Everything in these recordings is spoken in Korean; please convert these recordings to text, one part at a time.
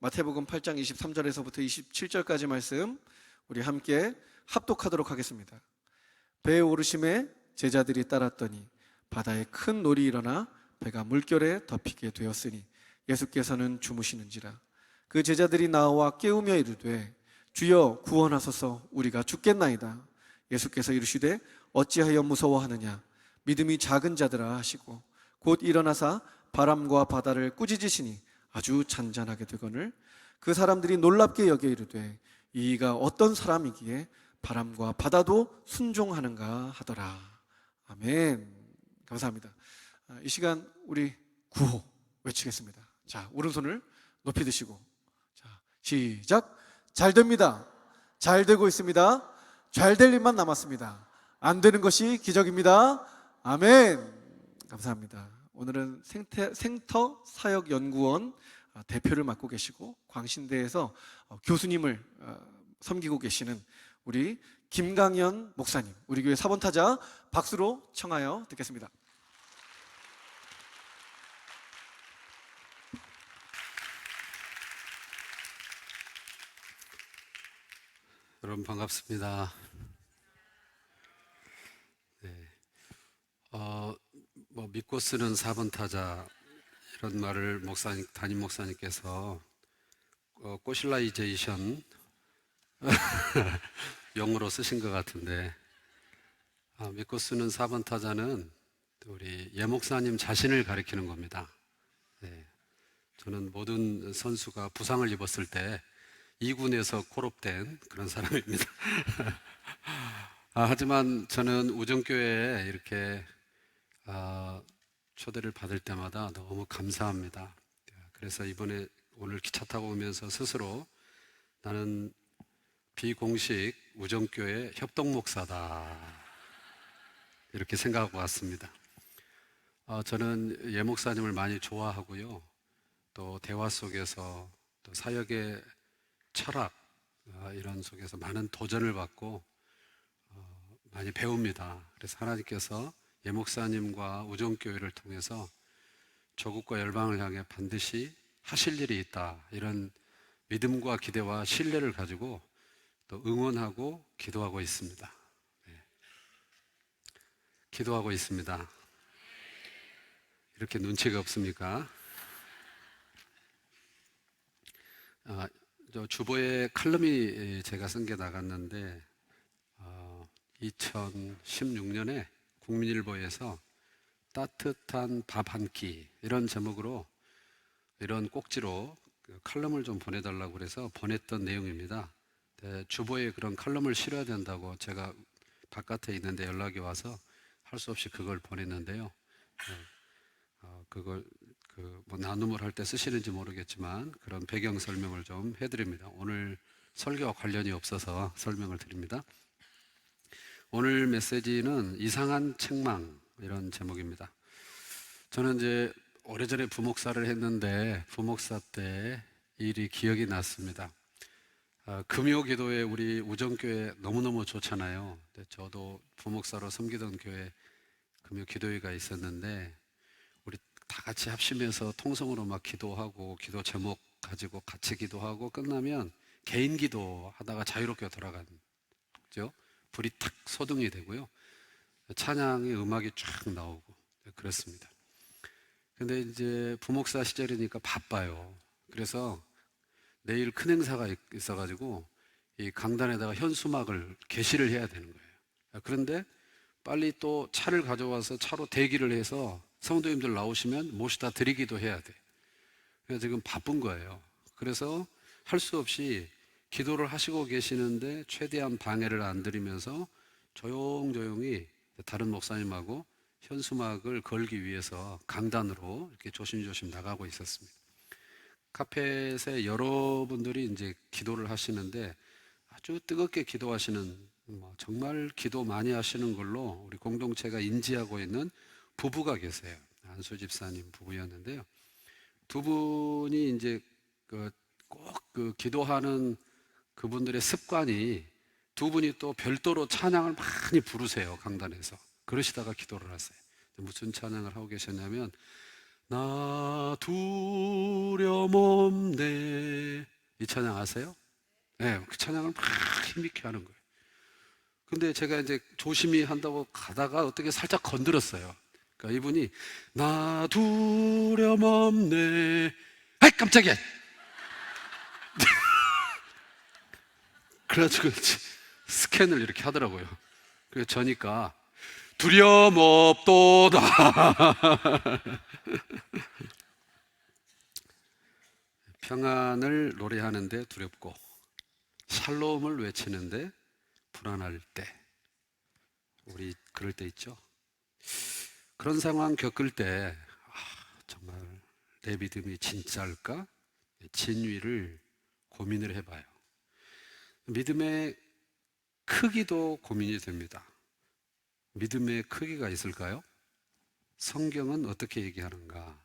마태복음 8장 23절에서부터 27절까지 말씀 우리 함께 합독하도록 하겠습니다. 배에 오르심에 제자들이 따랐더니 바다에 큰 놀이 일어나 배가 물결에 덮이게 되었으니 예수께서는 주무시는지라. 그 제자들이 나와 깨우며 이르되 주여 구원하소서, 우리가 죽겠나이다. 예수께서 이르시되 어찌하여 무서워하느냐, 믿음이 작은 자들아 하시고 곧 일어나사 바람과 바다를 꾸짖으시니 아주 잔잔하게 되거늘 그 사람들이 놀랍게 여겨 이르되 이가 어떤 사람이기에 바람과 바다도 순종하는가 하더라. 아멘. 감사합니다. 이 시간 우리 구호 외치겠습니다. 자, 오른손을 높이 드시고, 자, 시작. 잘 됩니다. 잘 되고 있습니다. 잘 될 일만 남았습니다. 안 되는 것이 기적입니다. 아멘. 감사합니다. 오늘은 생터 사역연구원 대표를 맡고 계시고 광신대에서 교수님을 섬기고 계시는 우리 김강현 목사님, 우리 교회 4번 타자 박수로 청하여 듣겠습니다. 여러분 반갑습니다. 네. 믿고 쓰는 4번 타자 이런 말을 담임 목사님께서 꼬실라이제이션 영어로 쓰신 것 같은데, 믿고 쓰는 4번 타자는 우리 예 목사님 자신을 가리키는 겁니다. 네. 저는 모든 선수가 부상을 입었을 때 2군에서 콜업된 그런 사람입니다. 하지만 저는 우정교회에 이렇게 초대를 받을 때마다 너무 감사합니다. 그래서 오늘 기차 타고 오면서 스스로 나는 비공식 우정교회 협동목사다 이렇게 생각하고 왔습니다. 저는 예 목사님을 많이 좋아하고요, 또 대화 속에서 또 사역의 철학 이런 속에서 많은 도전을 받고 많이 배웁니다. 그래서 하나님께서 예 목사님과 우정교회를 통해서 조국과 열방을 향해 반드시 하실 일이 있다, 이런 믿음과 기대와 신뢰를 가지고 또 응원하고 기도하고 있습니다. 네. 기도하고 있습니다. 이렇게 눈치가 없습니까? 저 주보에 칼럼이 제가 쓴 게 나갔는데 2016년에 국민일보에서 따뜻한 밥 한 끼 이런 제목으로 이런 꼭지로 칼럼을 좀 보내달라고 그래서 보냈던 내용입니다. 주보에 그런 칼럼을 실어야 된다고 제가 바깥에 있는데 연락이 와서 할 수 없이 그걸 보냈는데요. 그걸 나눔을 할 때 쓰시는지 모르겠지만 그런 배경 설명을 좀 해드립니다. 오늘 설교와 관련이 없어서 설명을 드립니다. 오늘 메시지는 이상한 책망, 이런 제목입니다. 저는 이제 오래전에 부목사를 했는데 부목사 때 일이 기억이 났습니다. 금요 기도회 우리 우정교회 너무너무 좋잖아요. 저도 부목사로 섬기던 교회 금요 기도회가 있었는데 우리 다 같이 합심해서 통성으로 막 기도하고 기도 제목 가지고 같이 기도하고 끝나면 개인 기도 하다가 자유롭게 돌아가는 거죠. 불이 탁 소등이 되고요, 찬양의 음악이 쫙 나오고 그렇습니다. 근데 이제 부목사 시절이니까 바빠요. 그래서 내일 큰 행사가 있어가지고 이 강단에다가 현수막을 게시를 해야 되는 거예요. 그런데 빨리 또 차를 가져와서 차로 대기를 해서 성도님들 나오시면 모시다 드리기도 해야 돼. 그래서 지금 바쁜 거예요. 그래서 할 수 없이 기도를 하시고 계시는데 최대한 방해를 안 드리면서 조용조용히 다른 목사님하고 현수막을 걸기 위해서 강단으로 이렇게 조심조심 나가고 있었습니다. 카펫에 여러분들이 이제 기도를 하시는데 아주 뜨겁게 기도하시는, 정말 기도 많이 하시는 걸로 우리 공동체가 인지하고 있는 부부가 계세요. 안수 집사님 부부였는데요. 두 분이 이제 꼭 기도하는 그분들의 습관이 두 분이 또 별도로 찬양을 많이 부르세요. 강단에서 그러시다가 기도를 하세요. 무슨 찬양을 하고 계셨냐면 나 두려움없네. 이 찬양 아세요? 네, 그 찬양을 막 힘있게 하는 거예요. 근데 제가 이제 조심히 한다고 가다가 어떻게 살짝 건드렸어요. 그러니까 이분이 나 두려움없네. 아이 깜짝이야. 그래가지고 스캔을 이렇게 하더라고요. 그래서 저니까 두려움 없도다. 평안을 노래하는데 두렵고 샬롬을 외치는데 불안할 때, 우리 그럴 때 있죠. 그런 상황 겪을 때 정말 내 믿음이 진짜일까? 진위를 고민을 해봐요. 믿음의 크기도 고민이 됩니다. 믿음의 크기가 있을까요? 성경은 어떻게 얘기하는가?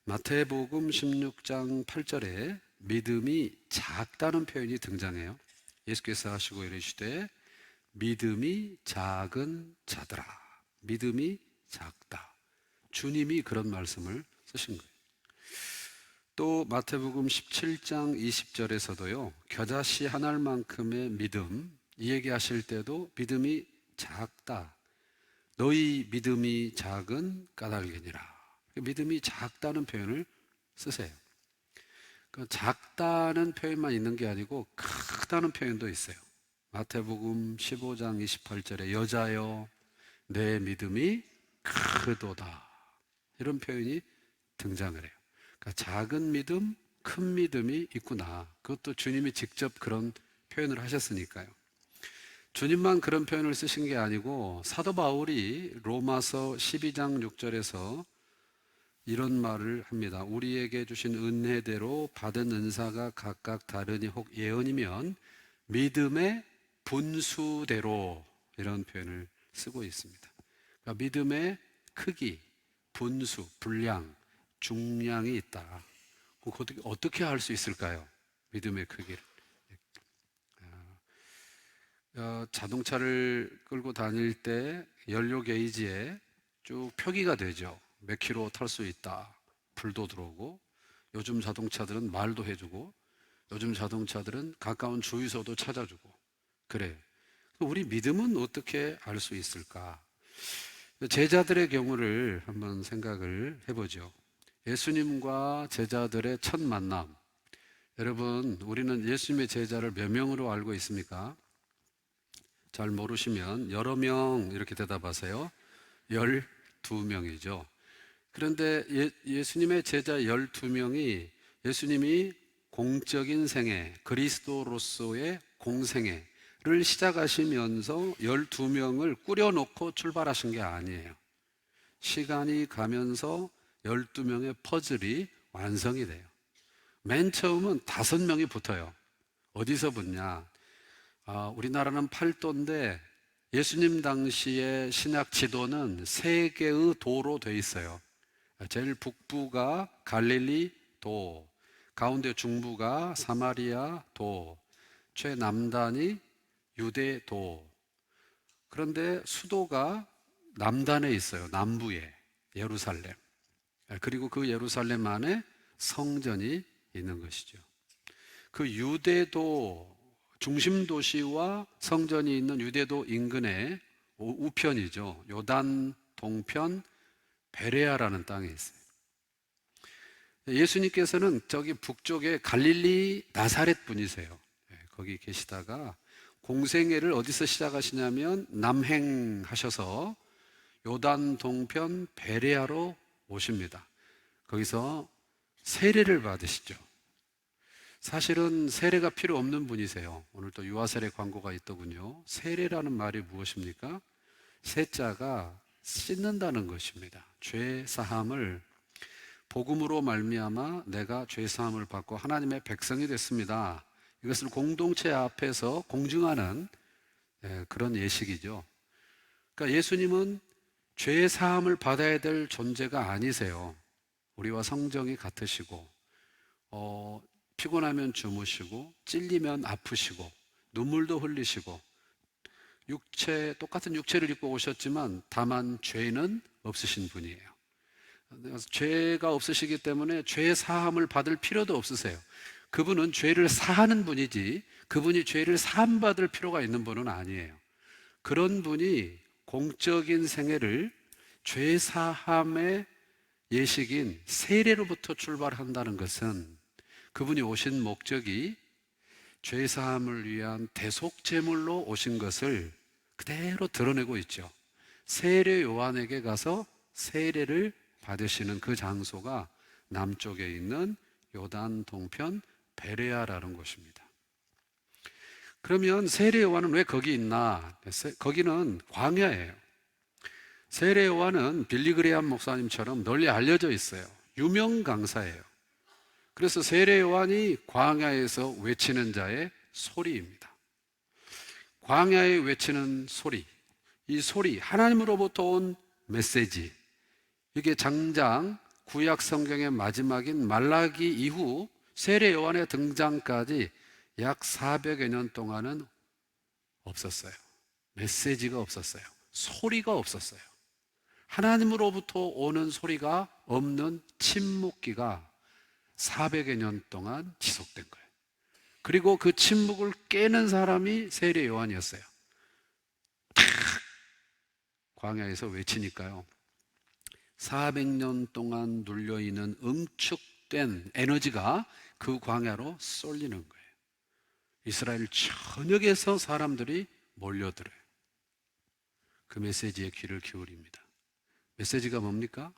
마태복음 16장 8절에 믿음이 작다는 표현이 등장해요. 예수께서 하시고 이르시되 믿음이 작은 자들아. 믿음이 작다. 주님이 그런 말씀을 쓰신 거예요. 또 마태복음 17장 20절에서도요, 겨자씨 한 알만큼의 믿음, 이 얘기하실 때도 믿음이 작다. 너희 믿음이 작은 까닭이니라. 믿음이 작다는 표현을 쓰세요. 작다는 표현만 있는 게 아니고 크다는 표현도 있어요. 마태복음 15장 28절에 여자여 내 믿음이 크도다. 이런 표현이 등장을 해요. 그러니까 작은 믿음, 큰 믿음이 있구나. 그것도 주님이 직접 그런 표현을 하셨으니까요. 주님만 그런 표현을 쓰신 게 아니고 사도 바울이 로마서 12장 6절에서 이런 말을 합니다. 우리에게 주신 은혜대로 받은 은사가 각각 다르니 혹 예언이면 믿음의 분수대로, 이런 표현을 쓰고 있습니다. 그러니까 믿음의 크기, 분수, 분량, 중량이 있다. 어떻게 할 수 있을까요? 믿음의 크기를. 자동차를 끌고 다닐 때 연료 게이지에 쭉 표기가 되죠. 몇 킬로 탈 수 있다. 불도 들어오고, 요즘 자동차들은 말도 해주고, 요즘 자동차들은 가까운 주유소도 찾아주고, 그래. 우리 믿음은 어떻게 알 수 있을까? 제자들의 경우를 한번 생각을 해보죠. 예수님과 제자들의 첫 만남. 여러분, 우리는 예수님의 제자를 몇 명으로 알고 있습니까? 잘 모르시면 여러 명 이렇게 대답하세요. 12명이죠. 그런데 예수님의 제자 12명이 예수님이 공적인 생애, 그리스도로서의 공생애를 시작하시면서 12명을 꾸려놓고 출발하신 게 아니에요. 시간이 가면서 12명의 퍼즐이 완성이 돼요. 맨 처음은 5명이 붙어요. 어디서 붙냐? 우리나라는 팔도인데 예수님 당시의 신약 지도는 3개의 도로 되어 있어요. 제일 북부가 갈릴리 도, 가운데 중부가 사마리아 도, 최남단이 유대 도. 그런데 수도가 남단에 있어요. 남부에 예루살렘. 그리고 그 예루살렘 안에 성전이 있는 것이죠. 그 유대도 중심 도시와 성전이 있는 유대도 인근의 우편이죠. 요단 동편 베레아라는 땅에 있어요. 예수님께서는 저기 북쪽에 갈릴리 나사렛 분이세요. 거기 계시다가 공생애를 어디서 시작하시냐면 남행하셔서 요단 동편 베레아로 오십니다. 거기서 세례를 받으시죠. 사실은 세례가 필요 없는 분이세요. 오늘 또 유아세례 광고가 있더군요. 세례라는 말이 무엇입니까? 세자가 씻는다는 것입니다. 죄 사함을, 복음으로 말미암아 내가 죄 사함을 받고 하나님의 백성이 됐습니다. 이것을 공동체 앞에서 공증하는 그런 예식이죠. 그러니까 예수님은 죄 사함을 받아야 될 존재가 아니세요. 우리와 성정이 같으시고, 피곤하면 주무시고, 찔리면 아프시고, 눈물도 흘리시고, 똑같은 육체를 입고 오셨지만 다만 죄는 없으신 분이에요. 죄가 없으시기 때문에 죄 사함을 받을 필요도 없으세요. 그분은 죄를 사하는 분이지 그분이 죄를 사함받을 필요가 있는 분은 아니에요. 그런 분이 공적인 생애를 죄 사함의 예식인 세례로부터 출발한다는 것은 그분이 오신 목적이 죄 사함을 위한 대속 제물로 오신 것을 그대로 드러내고 있죠. 세례 요한에게 가서 세례를 받으시는 그 장소가 남쪽에 있는 요단 동편 베레아라는 곳입니다. 그러면 세례 요한은 왜 거기 있나? 거기는 광야예요. 세례 요한은 빌리 그레이엄 목사님처럼 널리 알려져 있어요. 유명 강사예요. 그래서 세례 요한이 광야에서 외치는 자의 소리입니다. 광야에 외치는 소리, 이 소리, 하나님으로부터 온 메시지, 이게 장장 구약 성경의 마지막인 말라기 이후 세례 요한의 등장까지 약 400여 년 동안은 없었어요. 메시지가 없었어요. 소리가 없었어요. 하나님으로부터 오는 소리가 없는 침묵기가 400여 년 동안 지속된 거예요. 그리고 그 침묵을 깨는 사람이 세례 요한이었어요. 탁! 광야에서 외치니까요. 400년 동안 눌려있는 응축된 에너지가 그 광야로 쏠리는 거예요. 이스라엘 전역에서 사람들이 몰려들어요. 그 메시지에 귀를 기울입니다. 메시지가 뭡니까?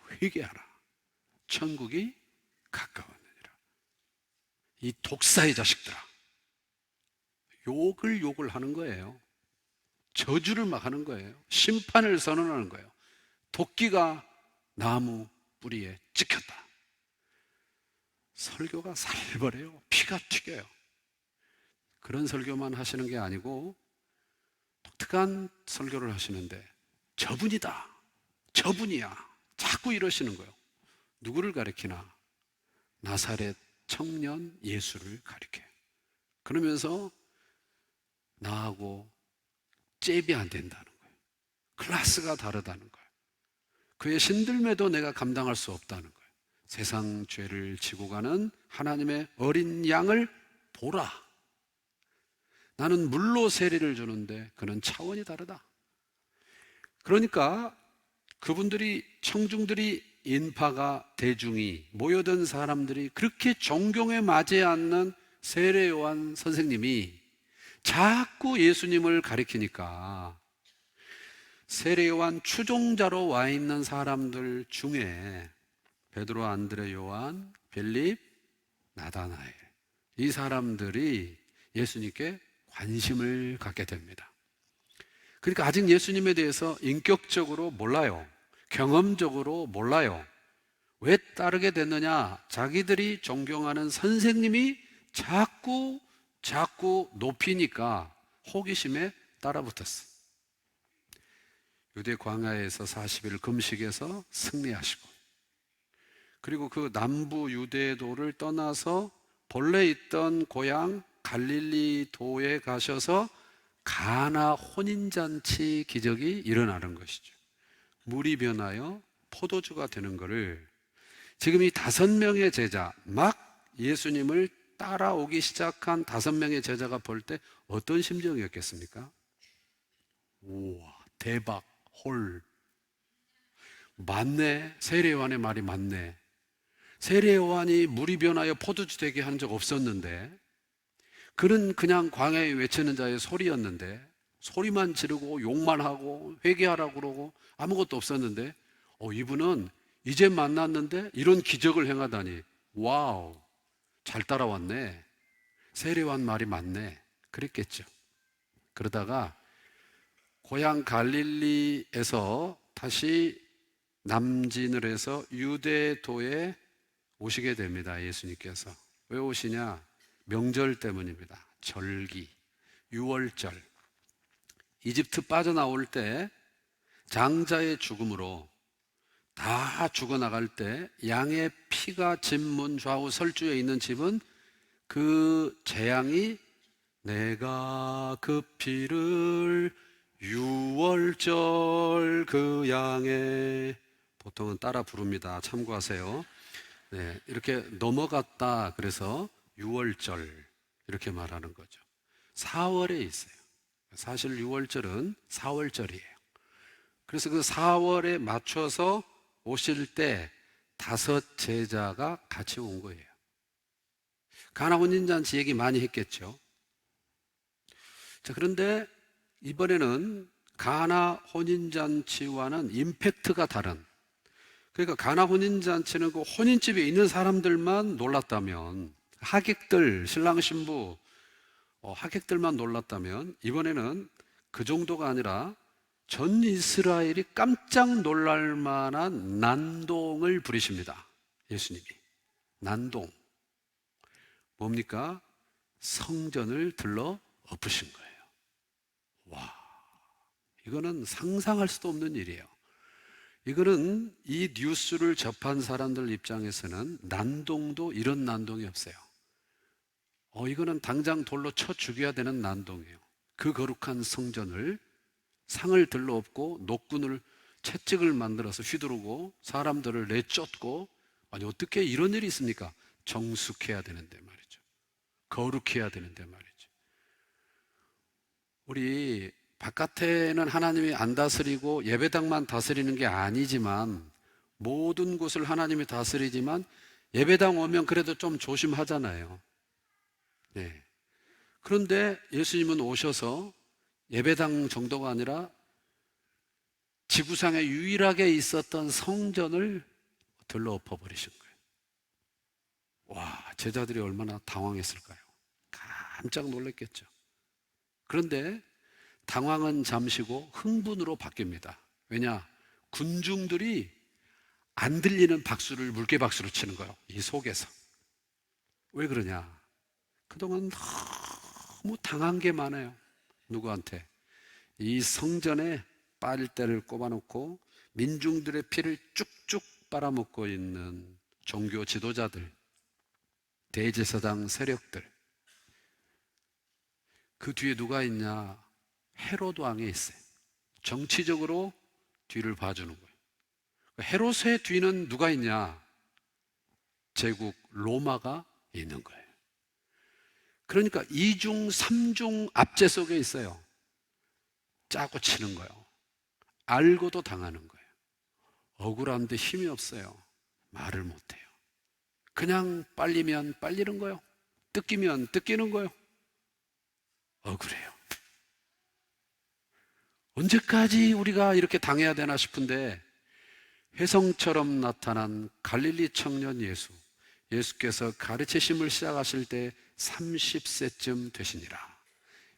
회개하라. 천국이 가까웠느니라. 이 독사의 자식들아. 욕을 하는 거예요. 저주를 막 하는 거예요. 심판을 선언하는 거예요. 도끼가 나무 뿌리에 찍혔다. 설교가 살벌해요. 피가 튀겨요. 그런 설교만 하시는 게 아니고 독특한 설교를 하시는데 저분이다, 저분이야, 자꾸 이러시는 거예요. 누구를 가리키나? 나사렛 청년 예수를 가리켜요. 그러면서 나하고 잽이 안 된다는 거예요. 클래스가 다르다는 거예요. 그의 신들매도 내가 감당할 수 없다는 거예요. 세상 죄를 지고 가는 하나님의 어린 양을 보라. 나는 물로 세례를 주는데 그는 차원이 다르다. 그러니까 그분들이, 청중들이, 인파가, 대중이, 모여든 사람들이 그렇게 존경에 맞지 않는 세례 요한 선생님이 자꾸 예수님을 가리키니까 세례 요한 추종자로 와 있는 사람들 중에 베드로, 안드레, 요한, 빌립, 나다나엘, 이 사람들이 예수님께 관심을 갖게 됩니다. 그러니까 아직 예수님에 대해서 인격적으로 몰라요. 경험적으로 몰라요. 왜 따르게 됐느냐? 자기들이 존경하는 선생님이 자꾸 높이니까 호기심에 따라붙었어. 유대 광야에서 40일 금식에서 승리하시고, 그리고 그 남부 유대도를 떠나서 본래 있던 고향 갈릴리도에 가셔서 가나 혼인잔치 기적이 일어나는 것이죠. 물이 변하여 포도주가 되는 것을 지금 이 5명의 제자, 막 예수님을 따라오기 시작한 5명의 제자가 볼 때 어떤 심정이었겠습니까? 우와, 대박, 홀. 맞네. 세례 요한의 말이 맞네. 세례 요한이 물이 변하여 포도주 되게 한 적 없었는데, 그는 그냥 광야에 외치는 자의 소리였는데, 소리만 지르고 욕만 하고 회개하라고 그러고 아무것도 없었는데, 이분은 이제 만났는데 이런 기적을 행하다니, 와우, 잘 따라왔네. 세례 요한 말이 맞네. 그랬겠죠. 그러다가 고향 갈릴리에서 다시 남진을 해서 유대도에 오시게 됩니다. 예수님께서. 왜 오시냐? 명절 때문입니다. 절기, 유월절. 이집트 빠져나올 때 장자의 죽음으로 다 죽어나갈 때 양의 피가 집문 좌우 설주에 있는 집은 그 재앙이 내가 그 피를 유월절 그 양의 보통은 따라 부릅니다. 참고하세요. 네, 이렇게 넘어갔다 그래서 6월절 이렇게 말하는 거죠. 4월에 있어요. 사실 6월절은 4월절이에요. 그래서 그 4월에 맞춰서 오실 때 5 제자가 같이 온 거예요. 가나 혼인잔치 얘기 많이 했겠죠. 자, 그런데 이번에는 가나 혼인잔치와는 임팩트가 다른, 그러니까 가나 혼인잔치는 그 혼인집에 있는 사람들만 놀랐다면, 하객들, 신랑 신부 하객들만 놀랐다면, 이번에는 그 정도가 아니라 전 이스라엘이 깜짝 놀랄 만한 난동을 부리십니다. 예수님이. 난동. 뭡니까? 성전을 들러 엎으신 거예요. 와, 이거는 상상할 수도 없는 일이에요. 이거는 이 뉴스를 접한 사람들 입장에서는 난동도 이런 난동이 없어요. 이거는 당장 돌로 쳐 죽여야 되는 난동이에요. 그 거룩한 성전을 상을 들러엎고 노끈을 채찍을 만들어서 휘두르고 사람들을 내쫓고, 아니 어떻게 이런 일이 있습니까? 정숙해야 되는데 말이죠. 거룩해야 되는데 말이죠. 우리 바깥에는 하나님이 안 다스리고 예배당만 다스리는 게 아니지만, 모든 곳을 하나님이 다스리지만 예배당 오면 그래도 좀 조심하잖아요. 네. 그런데 예수님은 오셔서 예배당 정도가 아니라 지구상에 유일하게 있었던 성전을 들러 엎어버리신 거예요. 와, 제자들이 얼마나 당황했을까요? 깜짝 놀랐겠죠. 그런데 당황은 잠시고 흥분으로 바뀝니다. 왜냐? 군중들이 안 들리는 박수를 물개 박수로 치는 거예요. 이 속에서. 왜 그러냐? 그동안 너무 당한 게 많아요. 누구한테? 이 성전에 빨대를 꼽아놓고 민중들의 피를 쭉쭉 빨아먹고 있는 종교 지도자들, 대제사장 세력들. 그 뒤에 누가 있냐? 헤롯 왕이 있어요. 정치적으로 뒤를 봐주는 거예요. 헤롯의 뒤는 누가 있냐? 제국 로마가 있는 거예요. 그러니까 2중 3중 압제 속에 있어요. 짜고 치는 거예요. 알고도 당하는 거예요. 억울한데 힘이 없어요. 말을 못해요. 그냥 빨리면 빨리는 거예요. 뜯기면 뜯기는 거예요. 억울해요. 언제까지 우리가 이렇게 당해야 되나 싶은데, 혜성처럼 나타난 갈릴리 청년 예수, 예수께서 가르치심을 시작하실 때 30세쯤 되시니라.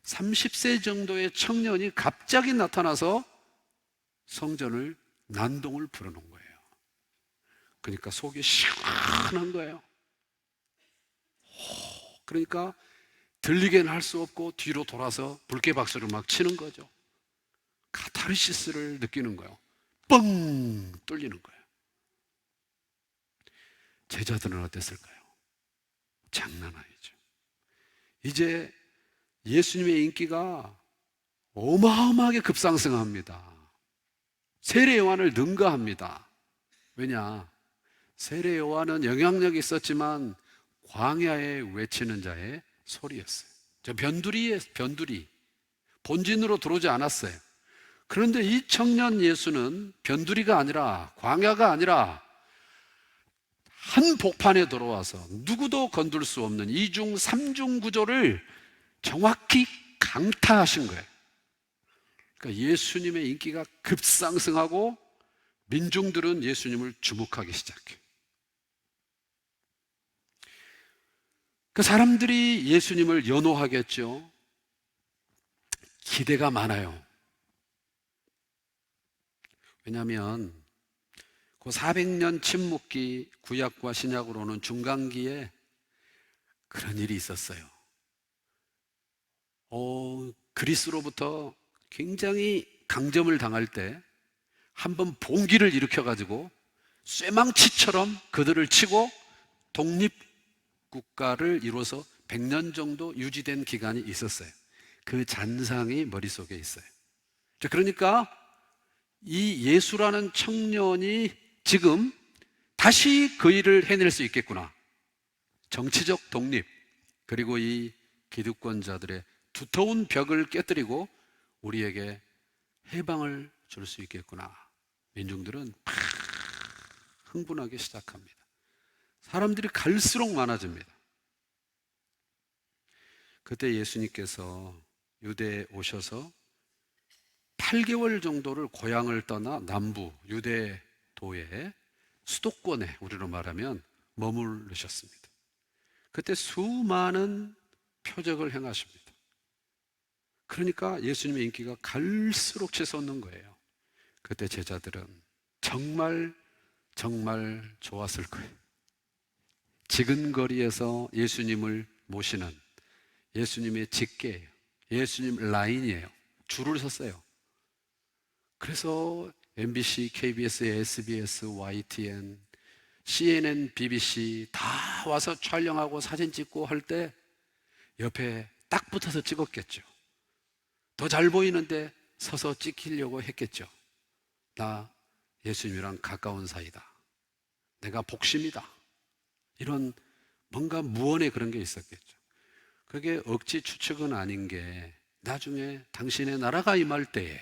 30세 정도의 청년이 갑자기 나타나서 성전을 난동을 부르는 거예요. 그러니까 속이 시원한 거예요. 그러니까 들리게는 할 수 없고 뒤로 돌아서 불쾌박수를 막 치는 거죠. 카타르시스를 느끼는 거예요. 뻥 뚫리는 거예요. 제자들은 어땠을까요? 장난 아니죠. 이제 예수님의 인기가 어마어마하게 급상승합니다. 세례 요한을 능가합니다. 왜냐? 세례 요한은 영향력이 있었지만 광야에 외치는 자의 소리였어요. 저 변두리에 변두리. 본진으로 들어오지 않았어요. 그런데 이 청년 예수는 변두리가 아니라, 광야가 아니라 한 복판에 들어와서 누구도 건들 수 없는 2중 3중 구조를 정확히 강타하신 거예요. 그러니까 예수님의 인기가 급상승하고 민중들은 예수님을 주목하기 시작해요. 그 사람들이 예수님을 연호하겠죠. 기대가 많아요. 왜냐하면 그 400년 침묵기, 구약과 신약으로는 중간기에 그런 일이 있었어요. 그리스로부터 굉장히 강점을 당할 때 한번 봉기를 일으켜가지고 쇠망치처럼 그들을 치고 독립국가를 이뤄서 100년 정도 유지된 기간이 있었어요. 그 잔상이 머릿속에 있어요. 그러니까 이 예수라는 청년이 지금 다시 그 일을 해낼 수 있겠구나. 정치적 독립, 그리고 이 기득권자들의 두터운 벽을 깨뜨리고 우리에게 해방을 줄 수 있겠구나. 민중들은 막 흥분하기 시작합니다. 사람들이 갈수록 많아집니다. 그때 예수님께서 유대에 오셔서 8개월 정도를 고향을 떠나 남부 유대도의 수도권에, 우리로 말하면 머무르셨습니다. 그때 수많은 표적을 행하십니다. 그러니까 예수님의 인기가 갈수록 치솟는 거예요. 그때 제자들은 정말 좋았을 거예요. 지근거리에서 예수님을 모시는 예수님의 직계예요. 예수님 라인이에요. 줄을 섰어요. 그래서 MBC, KBS, SBS, YTN, CNN, BBC 다 와서 촬영하고 사진 찍고 할 때 옆에 딱 붙어서 찍었겠죠. 더 잘 보이는데 서서 찍히려고 했겠죠. 나 예수님이랑 가까운 사이다. 내가 복심이다. 이런 뭔가 무언의 그런 게 있었겠죠. 그게 억지 추측은 아닌 게 나중에 당신의 나라가 임할 때에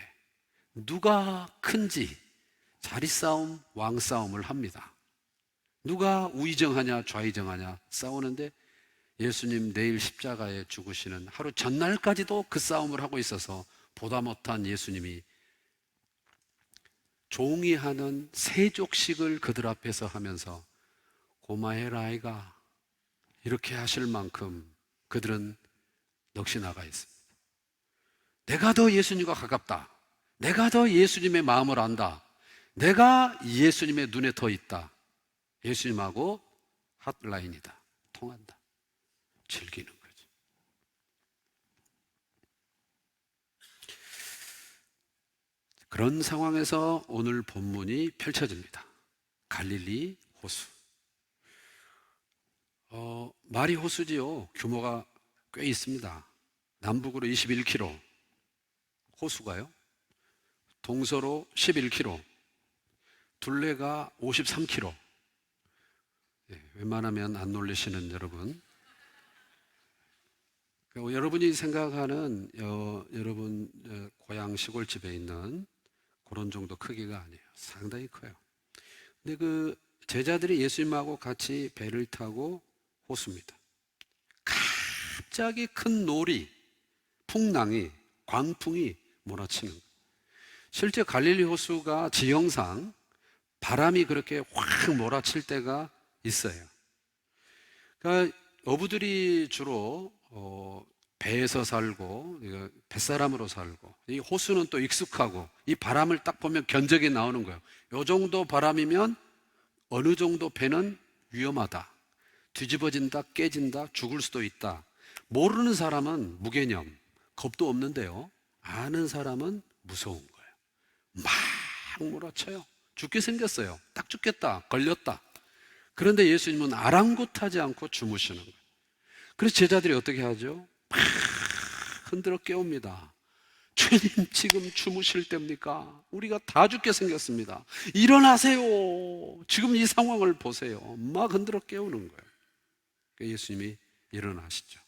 누가 큰지 자리싸움, 왕싸움을 합니다. 누가 우의정하냐 좌의정하냐 싸우는데 예수님 내일 십자가에 죽으시는 하루 전날까지도 그 싸움을 하고 있어서 보다 못한 예수님이 종이 하는 세족식을 그들 앞에서 하면서 고마해라 아이가 이렇게 하실 만큼 그들은 넋이 나가 있습니다. 내가 더 예수님과 가깝다. 내가 더 예수님의 마음을 안다. 내가 예수님의 눈에 더 있다. 예수님하고 핫라인이다. 통한다. 즐기는 거죠. 그런 상황에서 오늘 본문이 펼쳐집니다. 갈릴리 호수. 말이 호수지요. 규모가 꽤 있습니다. 남북으로 21km 호수가요. 동서로 11km, 둘레가 53km. 웬만하면 안 놀리시는 여러분. 여러분이 생각하는 여러분 고향 시골집에 있는 그런 정도 크기가 아니에요. 상당히 커요. 근데 그 제자들이 예수님하고 같이 배를 타고 호수입니다. 갑자기 큰 놀이, 풍랑이, 광풍이 몰아치는 거예요. 실제 갈릴리 호수가 지형상 바람이 그렇게 확 몰아칠 때가 있어요. 그러니까 어부들이 주로 배에서 살고 뱃사람으로 살고 이 호수는 또 익숙하고 이 바람을 딱 보면 견적이 나오는 거예요. 이 정도 바람이면 어느 정도 배는 위험하다. 뒤집어진다, 깨진다, 죽을 수도 있다. 모르는 사람은 무개념, 겁도 없는데요. 아는 사람은 무서운 거예요. 막 몰아쳐요. 죽게 생겼어요. 딱 죽겠다, 걸렸다. 그런데 예수님은 아랑곳하지 않고 주무시는 거예요. 그래서 제자들이 어떻게 하죠? 막 흔들어 깨웁니다. 주님 지금 주무실 때입니까? 우리가 다 죽게 생겼습니다. 일어나세요. 지금 이 상황을 보세요. 막 흔들어 깨우는 거예요. 예수님이 일어나시죠.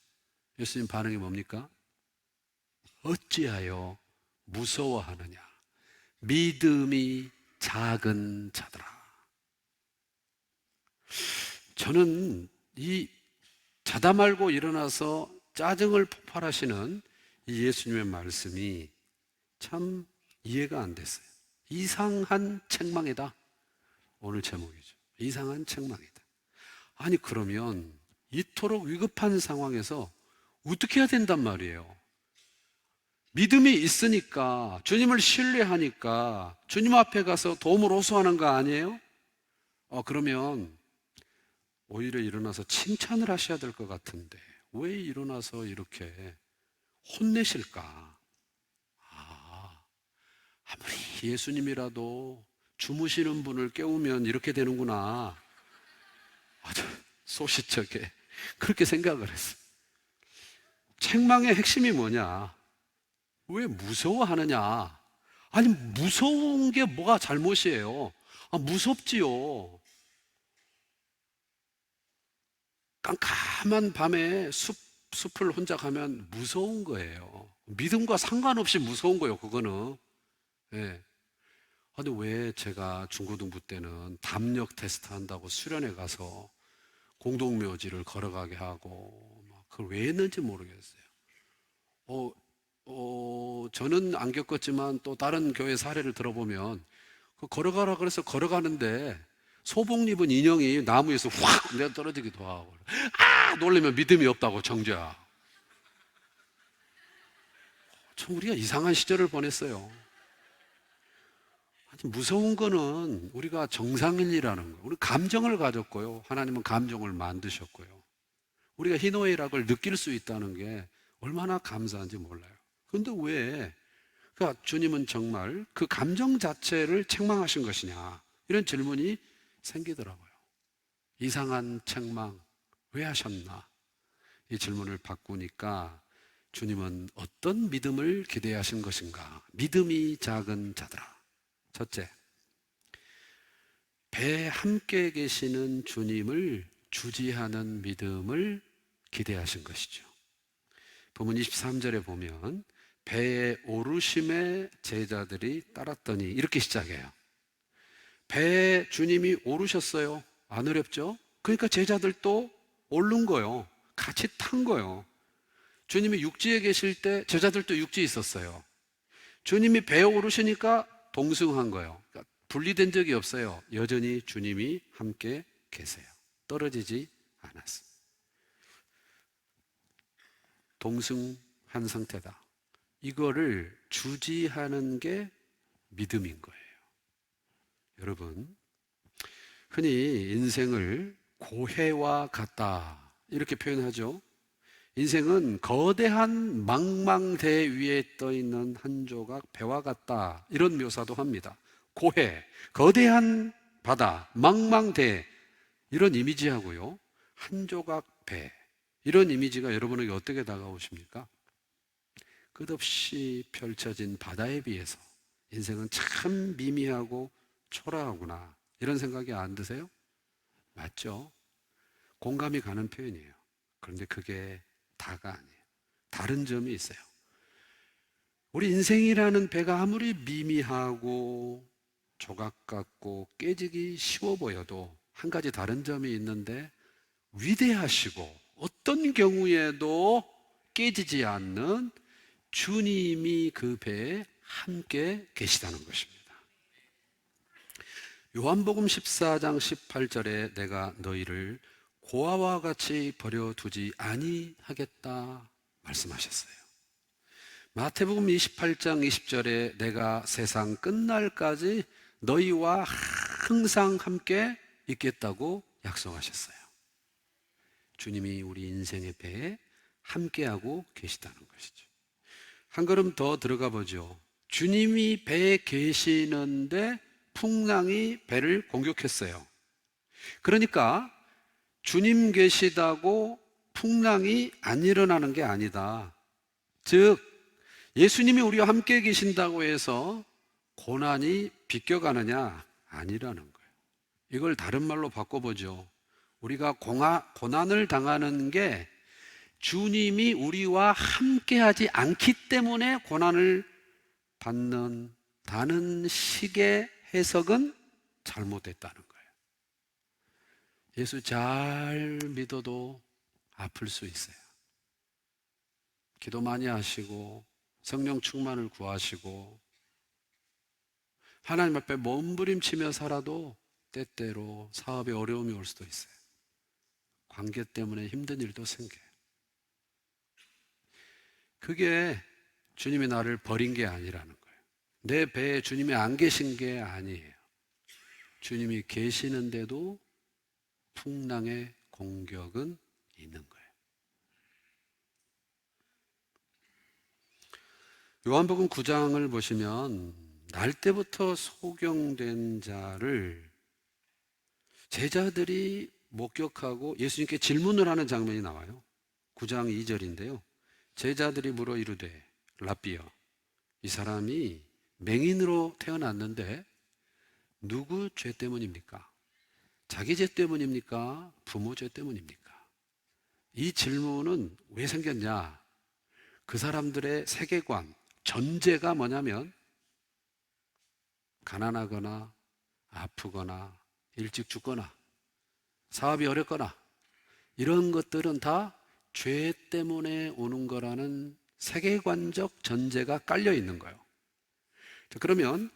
예수님 반응이 뭡니까? 어찌하여 무서워하느냐? 믿음이 작은 자들아. 저는 이 자다 말고 일어나서 짜증을 폭발하시는 이 예수님의 말씀이 참 이해가 안 됐어요. 이상한 책망이다. 오늘 제목이죠. 이상한 책망이다. 아니 그러면 이토록 위급한 상황에서 어떻게 해야 된단 말이에요? 믿음이 있으니까, 주님을 신뢰하니까 주님 앞에 가서 도움을 호소하는 거 아니에요? 그러면 오히려 일어나서 칭찬을 하셔야 될 것 같은데 왜 일어나서 이렇게 혼내실까? 아무리 예수님이라도 주무시는 분을 깨우면 이렇게 되는구나. 아주 소시적에 그렇게 생각을 했어요. 책망의 핵심이 뭐냐? 왜 무서워하느냐? 아니 무서운 게 뭐가 잘못이에요? 무섭지요. 깜깜한 밤에 숲을 혼자 가면 무서운 거예요. 믿음과 상관없이 무서운 거예요, 그거는. 예. 근데 왜 제가 중고등부 때는 담력 테스트 한다고 수련회 가서 공동묘지를 걸어가게 하고 그걸 왜 했는지 모르겠어요. 저는 안 겪었지만 또 다른 교회 사례를 들어보면 그 걸어가라 그래서 걸어가는데 소복 입은 인형이 나무에서 확 내가 떨어지기도 하고 놀라면 믿음이 없다고 정죄야. 참 우리가 이상한 시절을 보냈어요. 무서운 거는 우리가 정상인이라는 거. 우리 감정을 가졌고요. 하나님은 감정을 만드셨고요. 우리가 희노애락을 느낄 수 있다는 게 얼마나 감사한지 몰라요. 그런데 왜 그러니까 주님은 정말 그 감정 자체를 책망하신 것이냐 이런 질문이 생기더라고요. 이상한 책망 왜 하셨나? 이 질문을 바꾸니까 주님은 어떤 믿음을 기대하신 것인가? 믿음이 작은 자들아. 첫째, 배에 함께 계시는 주님을 주지하는 믿음을 기대하신 것이죠. 본문 23절에 보면 배에 오르심에 제자들이 따랐더니 이렇게 시작해요. 배에 주님이 오르셨어요. 안 어렵죠? 그러니까 제자들도 오른 거예요. 같이 탄 거예요. 주님이 육지에 계실 때 제자들도 육지에 있었어요. 주님이 배에 오르시니까 동승한 거예요. 그러니까 분리된 적이 없어요. 여전히 주님이 함께 계세요. 떨어지지 않았습니다. 동승한 상태다. 이거를 주지하는 게 믿음인 거예요. 여러분, 흔히 인생을 고해와 같다 이렇게 표현하죠. 인생은 거대한 망망대 위에 떠 있는 한 조각 배와 같다 이런 묘사도 합니다. 고해, 거대한 바다, 망망대 이런 이미지하고요. 한 조각 배 이런 이미지가 여러분에게 어떻게 다가오십니까? 끝없이 펼쳐진 바다에 비해서 인생은 참 미미하고 초라하구나 이런 생각이 안 드세요? 맞죠? 공감이 가는 표현이에요. 그런데 그게 다가 아니에요. 다른 점이 있어요. 우리 인생이라는 배가 아무리 미미하고 조각 같고 깨지기 쉬워 보여도 한 가지 다른 점이 있는데 위대하시고 어떤 경우에도 깨지지 않는 주님이 그 배에 함께 계시다는 것입니다. 요한복음 14장 18절에 내가 너희를 고아와 같이 버려두지 아니하겠다 말씀하셨어요. 마태복음 28장 20절에 내가 세상 끝날까지 너희와 항상 함께 있겠다고 약속하셨어요. 주님이 우리 인생의 배에 함께하고 계시다는 것이죠. 한 걸음 더 들어가 보죠. 주님이 배에 계시는데 풍랑이 배를 공격했어요. 그러니까 주님 계시다고 풍랑이 안 일어나는 게 아니다. 즉 예수님이 우리와 함께 계신다고 해서 고난이 비껴가느냐? 아니라는 거예요. 이걸 다른 말로 바꿔보죠. 우리가 고난을 당하는 게 주님이 우리와 함께하지 않기 때문에 고난을 받는다는 식의 해석은 잘못됐다는 거예요. 예수 잘 믿어도 아플 수 있어요. 기도 많이 하시고 성령 충만을 구하시고 하나님 앞에 몸부림치며 살아도 때때로 사업에 어려움이 올 수도 있어요. 관계 때문에 힘든 일도 생겨요. 그게 주님이 나를 버린 게 아니라는 거예요. 내 배에 주님이 안 계신 게 아니에요. 주님이 계시는데도 풍랑의 공격은 있는 거예요. 요한복음 9장을 보시면 날 때부터 소경된 자를 제자들이 목격하고 예수님께 질문을 하는 장면이 나와요. 9장 2절인데요. 제자들이 물어 이르되 랍비여 이 사람이 맹인으로 태어났는데 누구 죄 때문입니까? 자기 죄 때문입니까? 부모 죄 때문입니까? 이 질문은 왜 생겼냐? 그 사람들의 세계관, 전제가 뭐냐면 가난하거나 아프거나 일찍 죽거나 사업이 어렵거나 이런 것들은 다 죄 때문에 오는 거라는 세계관적 전제가 깔려 있는 거예요. 자, 그러면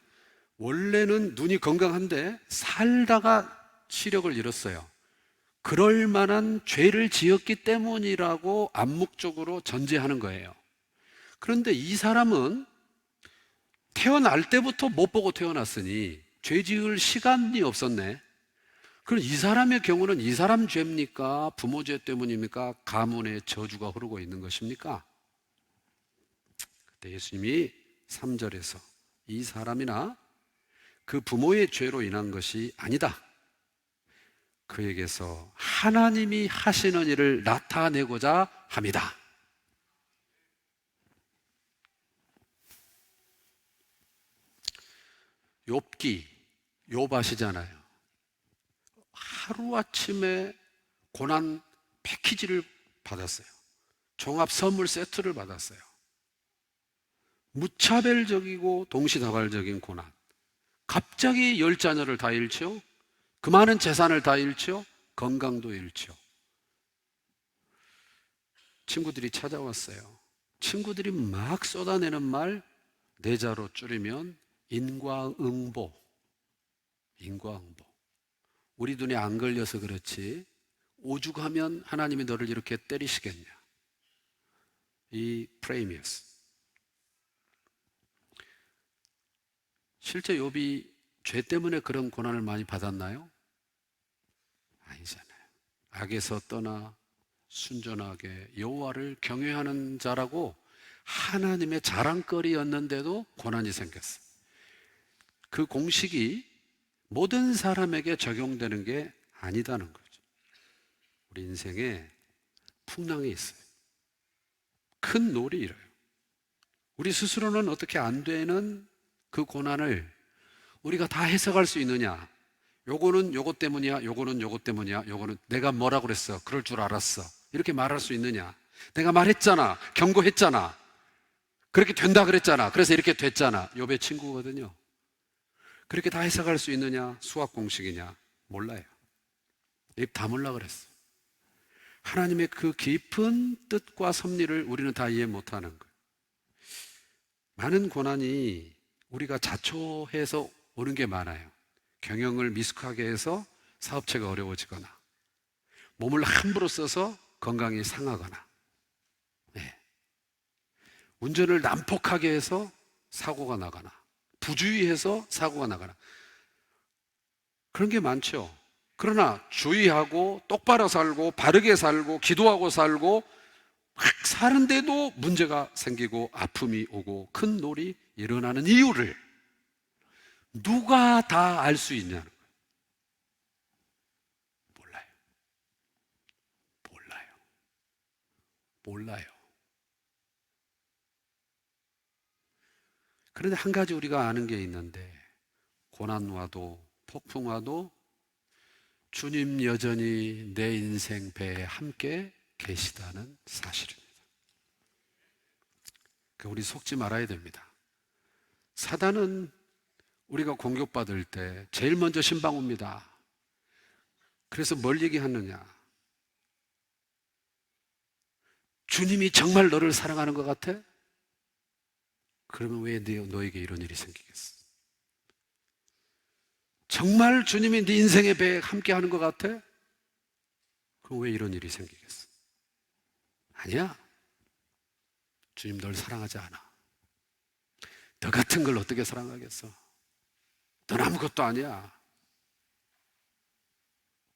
원래는 눈이 건강한데 살다가 시력을 잃었어요. 그럴 만한 죄를 지었기 때문이라고 암묵적으로 전제하는 거예요. 그런데 이 사람은 태어날 때부터 못 보고 태어났으니 죄 지을 시간이 없었네. 그럼 이 사람의 경우는 이 사람 죄입니까? 부모 죄 때문입니까? 가문의 저주가 흐르고 있는 것입니까? 그때 예수님이 3절에서 이 사람이나 그 부모의 죄로 인한 것이 아니다. 그에게서 하나님이 하시는 일을 나타내고자 합니다. 욥기, 욥 아시잖아요. 하루아침에 고난 패키지를 받았어요. 종합 선물 세트를 받았어요. 무차별적이고 동시다발적인 고난. 갑자기 10자녀를 다 잃죠. 그 많은 재산을 다 잃죠. 건강도 잃죠. 친구들이 찾아왔어요. 친구들이 막 쏟아내는 말 4자로 줄이면 인과응보. 인과응보. 우리 눈에 안 걸려서 그렇지 오죽하면 하나님이 너를 이렇게 때리시겠냐. 이 프레임이었어. 실제 욥이 죄 때문에 그런 고난을 많이 받았나요? 아니잖아요. 악에서 떠나 순전하게 여호와를 경외하는 자라고 하나님의 자랑거리였는데도 고난이 생겼어요. 그 공식이 모든 사람에게 적용되는 게 아니다는 거죠. 우리 인생에 풍랑이 있어요. 큰 놀이 일어요. 우리 스스로는 어떻게 안 되는 그 고난을 우리가 다 해석할 수 있느냐? 요거는 요것 때문이야, 요거는 요것 때문이야, 요거는 내가 뭐라 그랬어, 그럴 줄 알았어, 이렇게 말할 수 있느냐? 내가 말했잖아, 경고했잖아, 그렇게 된다 그랬잖아, 그래서 이렇게 됐잖아. 욥의 친구거든요. 그렇게 다 해석할 수 있느냐? 수학 공식이냐? 몰라요. 입 다물라 그랬어. 하나님의 그 깊은 뜻과 섭리를 우리는 다 이해 못하는 거예요. 많은 고난이 우리가 자초해서 오는 게 많아요. 경영을 미숙하게 해서 사업체가 어려워지거나, 몸을 함부로 써서 건강이 상하거나, 네. 운전을 난폭하게 해서 사고가 나거나, 부주의해서 사고가 나거나, 그런 게 많죠. 그러나 주의하고 똑바로 살고 바르게 살고 기도하고 살고 막 사는데도 문제가 생기고 아픔이 오고 큰 놀이 일어나는 이유를 누가 다 알 수 있냐는 거예요. 몰라요. 몰라요. 몰라요. 그런데 한 가지 우리가 아는 게 있는데, 고난 와도 폭풍 와도 주님 여전히 내 인생 배에 함께 계시다는 사실입니다. 우리 속지 말아야 됩니다. 사단은 우리가 공격받을 때 제일 먼저 신방 옵니다. 그래서 뭘 얘기하느냐? 주님이 정말 너를 사랑하는 것 같아? 그러면 왜 너에게 이런 일이 생기겠어? 정말 주님이 네 인생의 배에 함께 하는 것 같아? 그럼 왜 이런 일이 생기겠어? 아니야. 주님 널 사랑하지 않아. 너 같은 걸 어떻게 사랑하겠어? 넌 아무것도 아니야.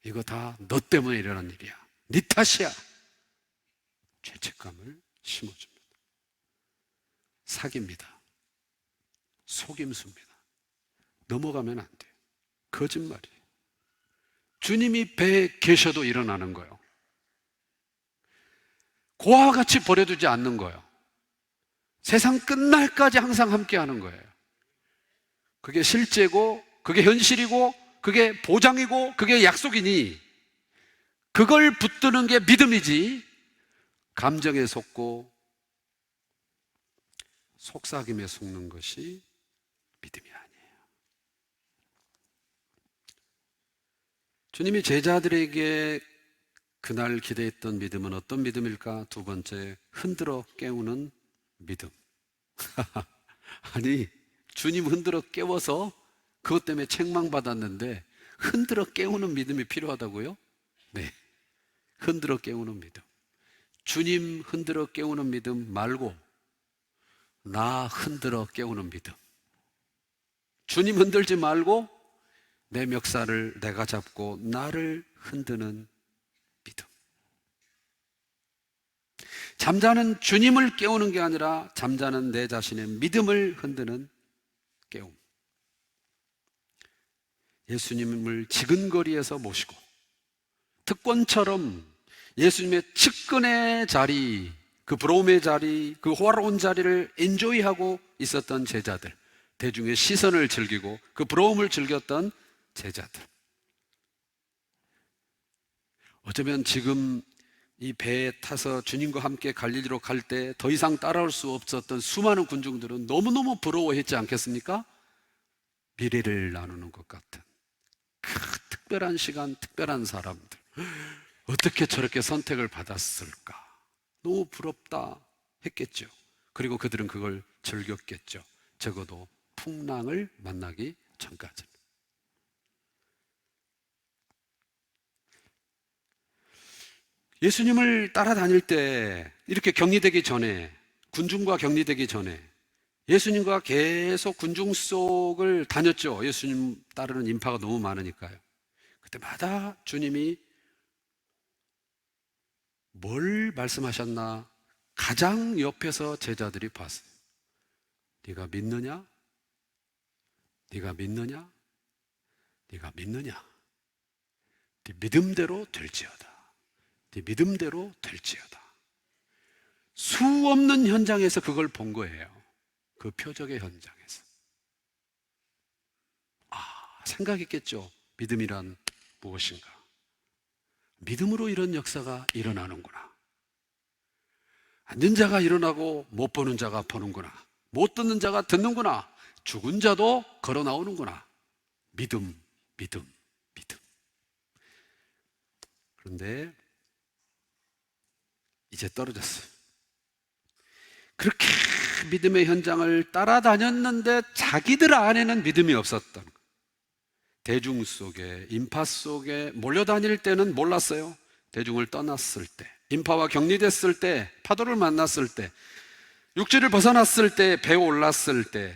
이거 다 너 때문에 일어난 일이야. 네 탓이야. 죄책감을 심어줍니다. 사기입니다. 속임수입니다. 넘어가면 안 돼요. 거짓말이에요. 주님이 배에 계셔도 일어나는 거예요. 고와 같이 버려두지 않는 거예요. 세상 끝날까지 항상 함께 하는 거예요. 그게 실제고 그게 현실이고 그게 보장이고 그게 약속이니 그걸 붙드는 게 믿음이지, 감정에 속고 속삭임에 속는 것이 믿음이 아니에요. 주님이 제자들에게 그날 기대했던 믿음은 어떤 믿음일까? 두 번째, 흔들어 깨우는 믿음. 아니, 주님 흔들어 깨워서 그것 때문에 책망받았는데 흔들어 깨우는 믿음이 필요하다고요? 네, 흔들어 깨우는 믿음. 주님 흔들어 깨우는 믿음 말고 나 흔들어 깨우는 믿음. 주님 흔들지 말고 내 멱살을 내가 잡고 나를 흔드는 믿음. 잠자는 주님을 깨우는 게 아니라 잠자는 내 자신의 믿음을 흔드는 깨움. 예수님을 지근거리에서 모시고 특권처럼 예수님의 측근의 자리, 그 부러움의 자리, 그 호화로운 자리를 엔조이하고 있었던 제자들, 대중의 시선을 즐기고 그 부러움을 즐겼던 제자들. 어쩌면 지금 이 배에 타서 주님과 함께 갈릴리로 갈 때 더 이상 따라올 수 없었던 수많은 군중들은 너무너무 부러워했지 않겠습니까? 미래를 나누는 것 같은 그 특별한 시간, 특별한 사람들, 어떻게 저렇게 선택을 받았을까? 너무 부럽다 했겠죠. 그리고 그들은 그걸 즐겼겠죠. 적어도 풍랑을 만나기 전까지는. 예수님을 따라다닐 때 이렇게 격리되기 전에, 군중과 격리되기 전에 예수님과 계속 군중 속을 다녔죠. 예수님 따르는 인파가 너무 많으니까요. 그때마다 주님이 뭘 말씀하셨나 가장 옆에서 제자들이 봤어요. 네가 믿느냐? 네가 믿느냐? 네가 믿느냐? 네 믿음대로 될지어다. 네 믿음대로 될지어다. 수 없는 현장에서 그걸 본 거예요. 그 표적의 현장에서. 생각했겠죠. 믿음이란 무엇인가? 믿음으로 이런 역사가 일어나는구나. 앉은 자가 일어나고 못 보는 자가 보는구나. 못 듣는 자가 듣는구나. 죽은 자도 걸어 나오는구나. 믿음, 믿음, 믿음. 그런데 이제 떨어졌어요. 그렇게 믿음의 현장을 따라다녔는데 자기들 안에는 믿음이 없었던 거예요. 대중 속에, 인파 속에 몰려다닐 때는 몰랐어요. 대중을 떠났을 때, 인파와 격리됐을 때, 파도를 만났을 때, 육지를 벗어났을 때, 배에 올랐을 때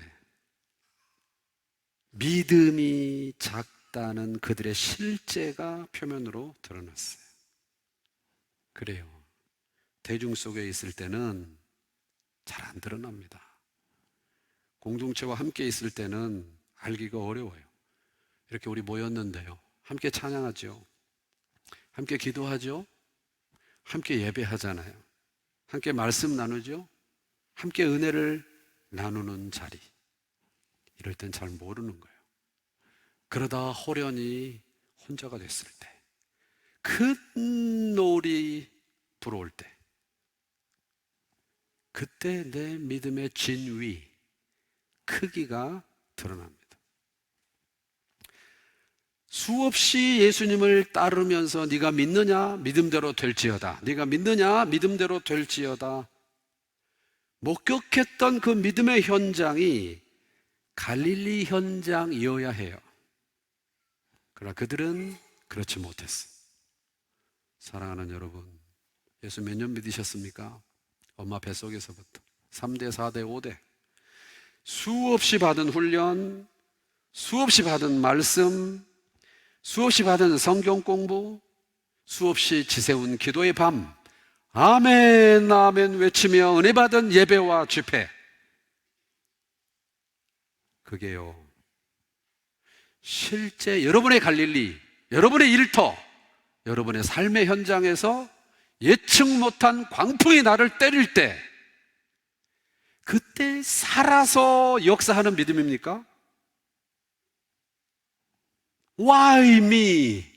믿음이 작다는 그들의 실제가 표면으로 드러났어요. 그래요. 대중 속에 있을 때는 잘 안 드러납니다. 공동체와 함께 있을 때는 알기가 어려워요. 이렇게 우리 모였는데요, 함께 찬양하죠, 함께 기도하죠, 함께 예배하잖아요, 함께 말씀 나누죠, 함께 은혜를 나누는 자리. 이럴 땐 잘 모르는 거예요. 그러다 호련히 혼자가 됐을 때, 큰 노을이 불어올 때, 그때 내 믿음의 진위, 크기가 드러납니다. 수없이 예수님을 따르면서 네가 믿느냐? 믿음대로 될지어다. 네가 믿느냐? 믿음대로 될지어다. 목격했던 그 믿음의 현장이 갈릴리 현장이어야 해요. 그러나 그들은 그렇지 못했어요. 사랑하는 여러분, 예수 몇 년 믿으셨습니까? 엄마 뱃속에서부터 3대, 4대, 5대 수없이 받은 훈련, 수없이 받은 말씀, 수없이 받은 성경 공부, 수없이 지새운 기도의 밤, 아멘 아멘 외치며 은혜 받은 예배와 집회, 그게요 실제 여러분의 갈릴리, 여러분의 일터, 여러분의 삶의 현장에서 예측 못한 광풍이 나를 때릴 때, 그때 살아서 역사하는 믿음입니까? Why me?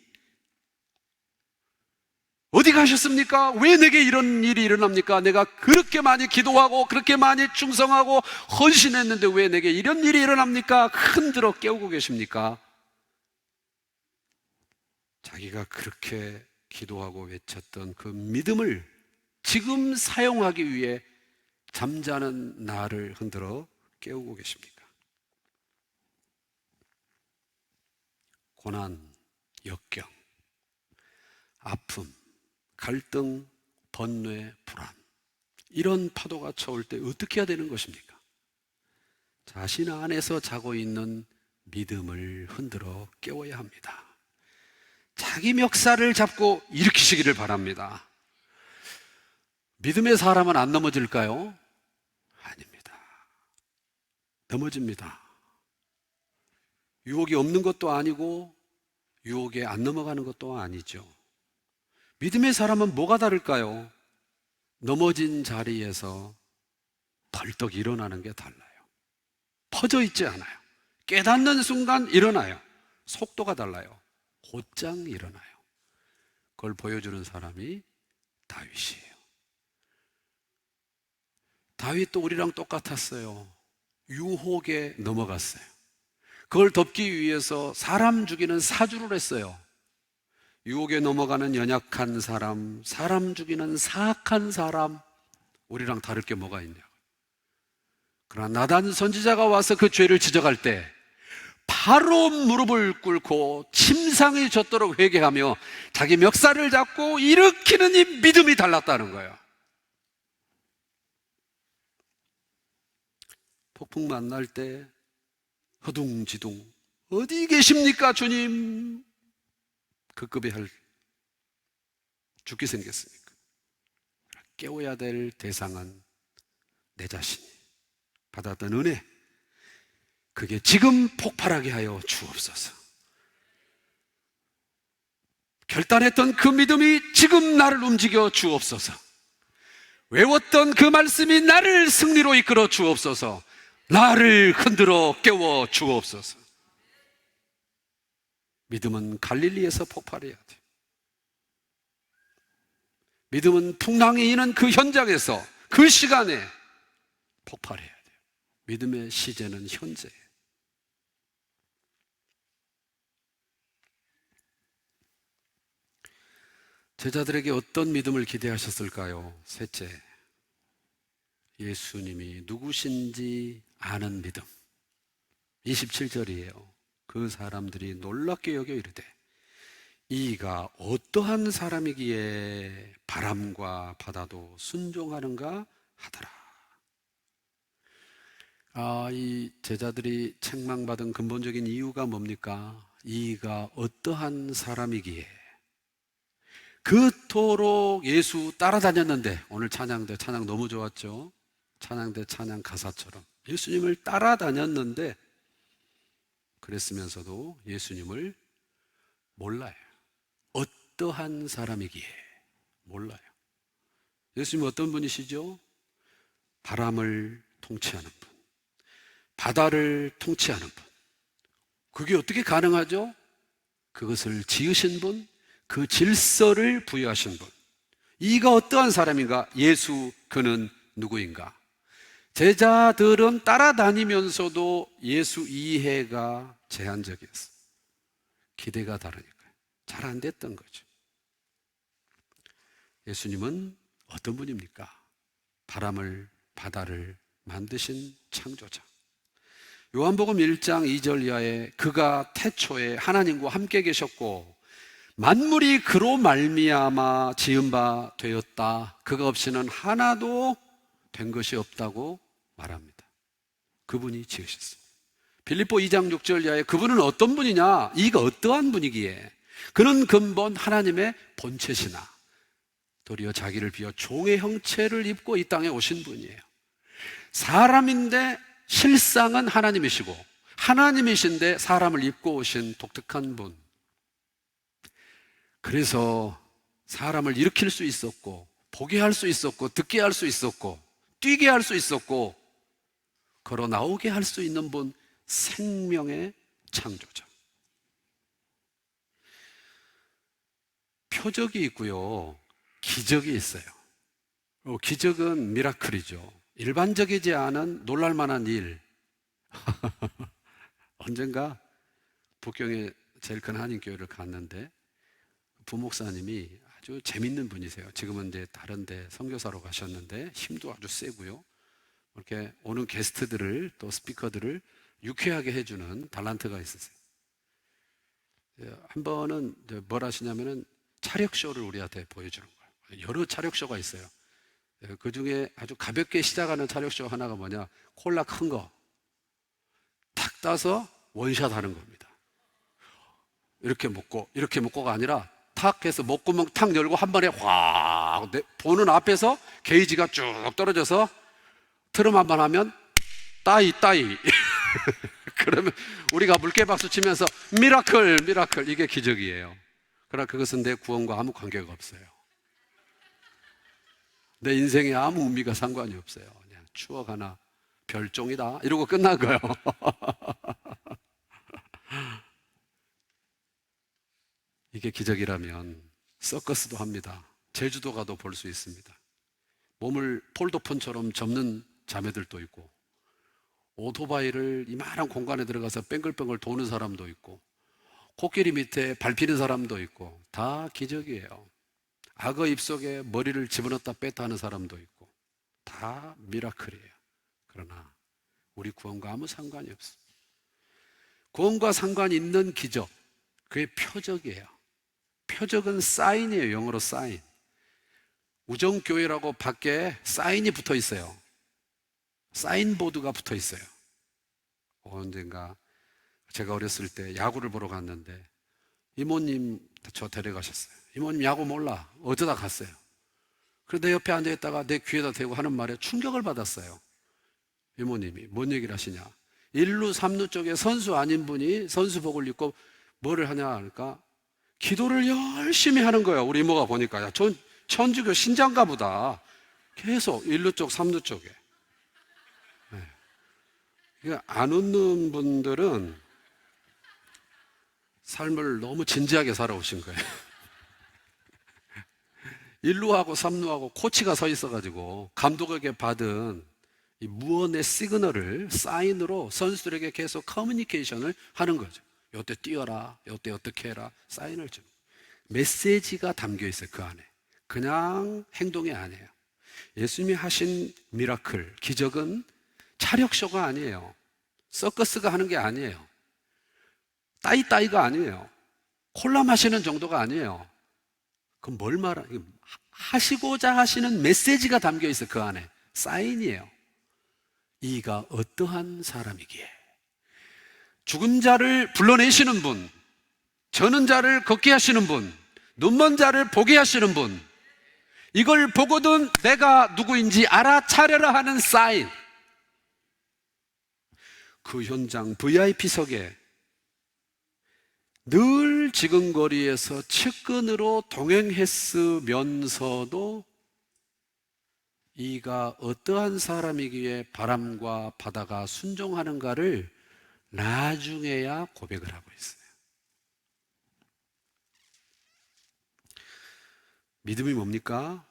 어디 가셨습니까? 왜 내게 이런 일이 일어납니까? 내가 그렇게 많이 기도하고 그렇게 많이 충성하고 헌신했는데 왜 내게 이런 일이 일어납니까? 흔들어 깨우고 계십니까? 자기가 그렇게 기도하고 외쳤던 그 믿음을 지금 사용하기 위해 잠자는 나를 흔들어 깨우고 계십니까? 고난, 역경, 아픔, 갈등, 번뇌, 불안, 이런 파도가 쳐올 때 어떻게 해야 되는 것입니까? 자신 안에서 자고 있는 믿음을 흔들어 깨워야 합니다. 자기 멱살을 잡고 일으키시기를 바랍니다. 믿음의 사람은 안 넘어질까요? 아닙니다. 넘어집니다. 유혹이 없는 것도 아니고 유혹에 안 넘어가는 것도 아니죠. 믿음의 사람은 뭐가 다를까요? 넘어진 자리에서 벌떡 일어나는 게 달라요. 퍼져 있지 않아요. 깨닫는 순간 일어나요. 속도가 달라요. 곧장 일어나요. 그걸 보여주는 사람이 다윗이에요. 다윗도 우리랑 똑같았어요. 유혹에 넘어갔어요. 그걸 덮기 위해서 사람 죽이는 사주를 했어요. 유혹에 넘어가는 연약한 사람, 사람 죽이는 사악한 사람, 우리랑 다를 게 뭐가 있냐고. 그러나 나단 선지자가 와서 그 죄를 지적할 때 바로 무릎을 꿇고 침상이 젖도록 회개하며 자기 멱살을 잡고 일으키는 이 믿음이 달랐다는 거예요. 폭풍 만날 때 허둥지둥 어디 계십니까 주님? 급급해 할 죽게 생겼으니까. 깨워야 될 대상은 내 자신이 받았던 은혜, 그게 지금 폭발하게 하여 주옵소서. 결단했던 그 믿음이 지금 나를 움직여 주옵소서. 외웠던 그 말씀이 나를 승리로 이끌어 주옵소서. 나를 흔들어 깨워 주옵소서. 믿음은 갈릴리에서 폭발해야 돼요. 믿음은 풍랑이 이는 그 현장에서 그 시간에 폭발해야 돼요. 믿음의 시제는 현재예요. 제자들에게 어떤 믿음을 기대하셨을까요? 셋째, 예수님이 누구신지 아는 믿음. 27절이에요. 그 사람들이 놀랍게 여겨 이르되 이가 어떠한 사람이기에 바람과 바다도 순종하는가 하더라. 이 제자들이 책망받은 근본적인 이유가 뭡니까? 이가 어떠한 사람이기에. 그토록 예수 따라다녔는데, 오늘 찬양대 찬양 너무 좋았죠? 찬양대 찬양 가사처럼 예수님을 따라다녔는데 그랬으면서도 예수님을 몰라요. 어떠한 사람이기에 몰라요. 예수님은 어떤 분이시죠? 바람을 통치하는 분, 바다를 통치하는 분. 그게 어떻게 가능하죠? 그것을 지으신 분, 그 질서를 부여하신 분. 이가 어떠한 사람인가? 예수, 그는 누구인가? 제자들은 따라다니면서도 예수 이해가 제한적이었어요. 기대가 다르니까요. 잘 안 됐던 거죠. 예수님은 어떤 분입니까? 바람을, 바다를 만드신 창조자. 요한복음 1장 2절 이하에 그가 태초에 하나님과 함께 계셨고 만물이 그로 말미암아 지은 바 되었다. 그가 없이는 하나도 된 것이 없다고 말합니다. 그분이 지으셨습니다. 빌립보 2장 6절 이하에 그분은 어떤 분이냐? 이가 어떠한 분이기에 그는 근본 하나님의 본체시나 도리어 자기를 비워 종의 형체를 입고 이 땅에 오신 분이에요. 사람인데 실상은 하나님이시고 하나님이신데 사람을 입고 오신 독특한 분. 그래서 사람을 일으킬 수 있었고 보게 할 수 있었고 듣게 할 수 있었고 뛰게 할 수 있었고 걸어 나오게 할 수 있는 분, 생명의 창조자. 표적이 있고요, 기적이 있어요. 기적은 미라클이죠. 일반적이지 않은 놀랄만한 일. 언젠가 북경에 제일 큰 한인교회를 갔는데 부목사님이 아주 재밌는 분이세요. 지금은 이제 다른 데 선교사로 가셨는데 힘도 아주 세고요. 이렇게 오는 게스트들을, 또 스피커들을 유쾌하게 해주는 달란트가 있었어요. 한 번은 뭘 하시냐면은 차력쇼를 우리한테 보여주는 거예요. 여러 차력쇼가 있어요. 그 중에 아주 가볍게 시작하는 차력쇼 하나가 뭐냐, 콜라 큰 거 탁 따서 원샷 하는 겁니다. 이렇게 먹고가 아니라 탁 해서 목구멍 탁 열고 한 번에 확 보는 앞에서 게이지가 쭉 떨어져서 트럼 한 번 하면 따이 그러면 우리가 물개박수 치면서 미라클 이게 기적이에요. 그러나 그것은 내 구원과 아무 관계가 없어요. 내 인생에 아무 의미가 상관이 없어요. 그냥 추억 하나, 별종이다 이러고 끝난 거예요. 이게 기적이라면 서커스도 합니다. 제주도 가도 볼 수 있습니다. 몸을 폴더폰처럼 접는 자매들도 있고, 오토바이를 이만한 공간에 들어가서 뺑글뺑글 도는 사람도 있고, 코끼리 밑에 밟히는 사람도 있고, 다 기적이에요. 악어 입속에 머리를 집어넣었다 뺐다 하는 사람도 있고, 다 미라클이에요. 그러나 우리 구원과 아무 상관이 없어요. 구원과 상관이 있는 기적, 그게 표적이에요. 표적은 사인이에요. 영어로 사인. 우정교회라고 밖에 사인이 붙어 있어요. 사인보드가 붙어 있어요. 언젠가 제가 어렸을 때 야구를 보러 갔는데 이모님 저 데려가셨어요. 이모님 야구 몰라. 어쩌다 갔어요. 그런데 옆에 앉아있다가 내 귀에다 대고 하는 말에 충격을 받았어요. 이모님이 뭔 얘기를 하시냐, 1루 3루 쪽에 선수 아닌 분이 선수복을 입고 뭐를 하냐 하니까 기도를 열심히 하는 거예요. 우리 이모가 보니까 야, 전 천주교 신자인가 보다. 계속 1루 쪽 3루 쪽에. 안 웃는 분들은 삶을 너무 진지하게 살아오신 거예요. 1루하고 3루하고 코치가 서 있어가지고 감독에게 받은 이 무언의 시그널을 사인으로 선수들에게 계속 커뮤니케이션을 하는 거죠. 요때 뛰어라, 요때 어떻게 해라, 사인을 주는 메시지가 담겨 있어요. 그 안에 그냥 행동이 아니에요. 예수님이 하신 미라클, 기적은 차력쇼가 아니에요. 서커스가 하는 게 아니에요. 따이가 아니에요. 콜라 마시는 정도가 아니에요. 그럼 뭘 하시고자 하시는 메시지가 담겨 있어요. 그 안에 사인이에요. 이가 어떠한 사람이기에 죽은 자를 불러내시는 분, 저는 자를 걷게 하시는 분, 눈먼 자를 보게 하시는 분, 이걸 보고든 내가 누구인지 알아차려라 하는 사인. 그 현장 VIP석에 늘 지근거리에서 측근으로 동행했으면서도 이가 어떠한 사람이기에 바람과 바다가 순종하는가를 나중에야 고백을 하고 있어요. 믿음이 뭡니까?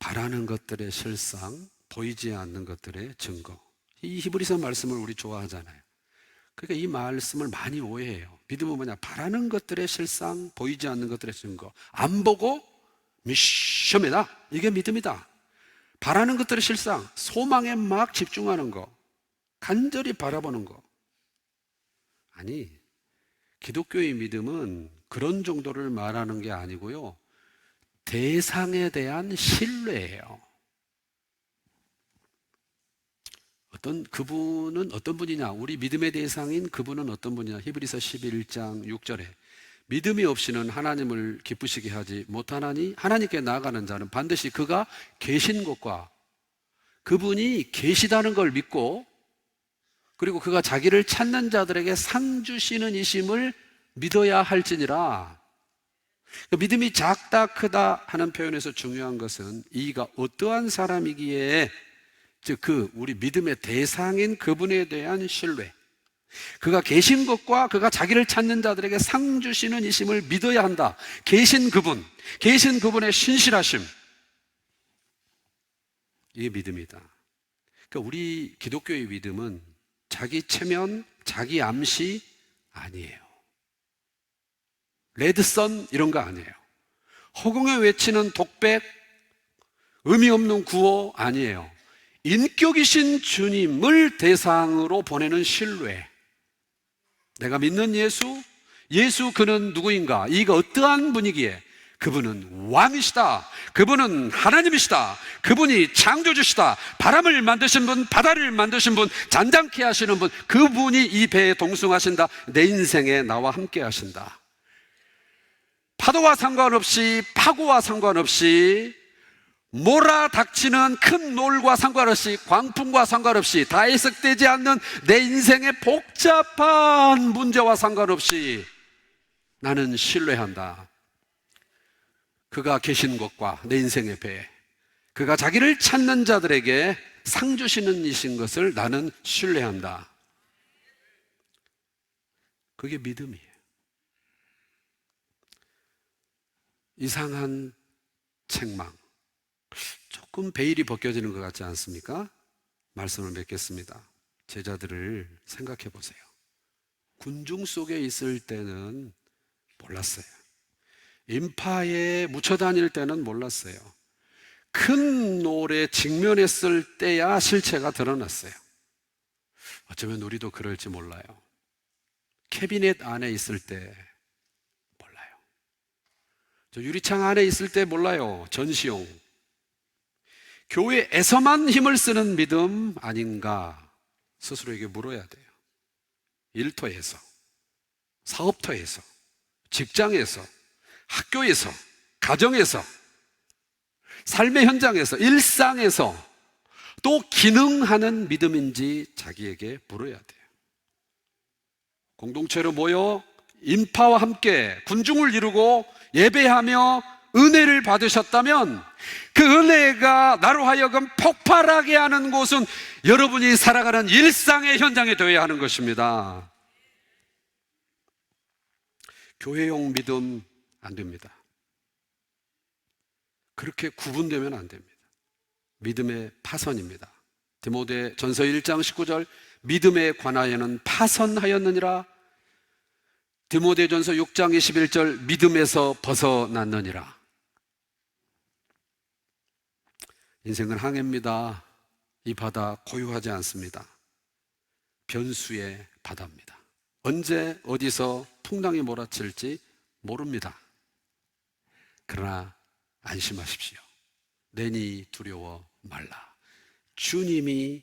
바라는 것들의 실상, 보이지 않는 것들의 증거. 이 히브리서 말씀을 우리 좋아하잖아요. 그러니까 이 말씀을 많이 오해해요. 믿음은 뭐냐? 바라는 것들의 실상, 보이지 않는 것들의 증거. 안 보고 미션이다. 이게 믿음이다. 바라는 것들의 실상, 소망에 막 집중하는 거, 간절히 바라보는 거. 아니, 기독교의 믿음은 그런 정도를 말하는 게 아니고요, 대상에 대한 신뢰예요. 그분은 어떤 분이냐? 우리 믿음의 대상인 그분은 어떤 분이냐? 히브리서 11장 6절에 믿음이 없이는 하나님을 기쁘시게 하지 못하나니 하나님께 나아가는 자는 반드시 그가 계신 것과 그분이 계시다는 걸 믿고, 그리고 그가 자기를 찾는 자들에게 상 주시는 이심을 믿어야 할지니라. 믿음이 작다 크다 하는 표현에서 중요한 것은 이가 어떠한 사람이기에, 즉 우리 믿음의 대상인 그분에 대한 신뢰, 그가 계신 것과 그가 자기를 찾는 자들에게 상 주시는 이심을 믿어야 한다. 계신 그분의 신실하심, 이게 믿음이다. 그러니까 우리 기독교의 믿음은 자기 체면, 자기 암시 아니에요. 레드선 이런 거 아니에요. 허공에 외치는 독백, 의미 없는 구호 아니에요. 인격이신 주님을 대상으로 보내는 신뢰. 내가 믿는 예수 그는 누구인가? 이가 어떠한 분이기에? 그분은 왕이시다. 그분은 하나님이시다. 그분이 창조주시다. 바람을 만드신 분, 바다를 만드신 분, 잔잔케 하시는 분, 그분이 이 배에 동승하신다. 내 인생에 나와 함께 하신다. 파도와 상관없이, 파고와 상관없이, 몰아닥치는 큰 놀과 상관없이, 광풍과 상관없이, 다 해석되지 않는 내 인생의 복잡한 문제와 상관없이 나는 신뢰한다. 그가 계신 것과 내 인생의 배, 그가 자기를 찾는 자들에게 상 주시는 이신 것을 나는 신뢰한다. 그게 믿음이에요. 이상한 책망, 조금 베일이 벗겨지는 것 같지 않습니까? 말씀을 맺겠습니다. 제자들을 생각해 보세요. 군중 속에 있을 때는 몰랐어요. 인파에 묻혀 다닐 때는 몰랐어요. 큰 노래 직면했을 때야 실체가 드러났어요. 어쩌면 우리도 그럴지 몰라요. 캐비넷 안에 있을 때 몰라요. 저 유리창 안에 있을 때 몰라요. 전시용. 교회에서만 힘을 쓰는 믿음 아닌가 스스로에게 물어야 돼요. 일터에서, 사업터에서, 직장에서, 학교에서, 가정에서, 삶의 현장에서, 일상에서 또 기능하는 믿음인지 자기에게 물어야 돼요. 공동체로 모여 인파와 함께 군중을 이루고 예배하며 은혜를 받으셨다면 그 은혜가 나로 하여금 폭발하게 하는 곳은 여러분이 살아가는 일상의 현장에 되어야 하는 것입니다. 교회용 믿음 안 됩니다. 그렇게 구분되면 안 됩니다. 믿음의 파선입니다. 디모데 전서 1장 19절 믿음에 관하여는 파선하였느니라. 디모데 전서 6장 21절 믿음에서 벗어났느니라. 인생은 항해입니다. 이 바다 고요하지 않습니다. 변수의 바다입니다. 언제 어디서 풍랑이 몰아칠지 모릅니다. 그러나 안심하십시오. 내니 두려워 말라. 주님이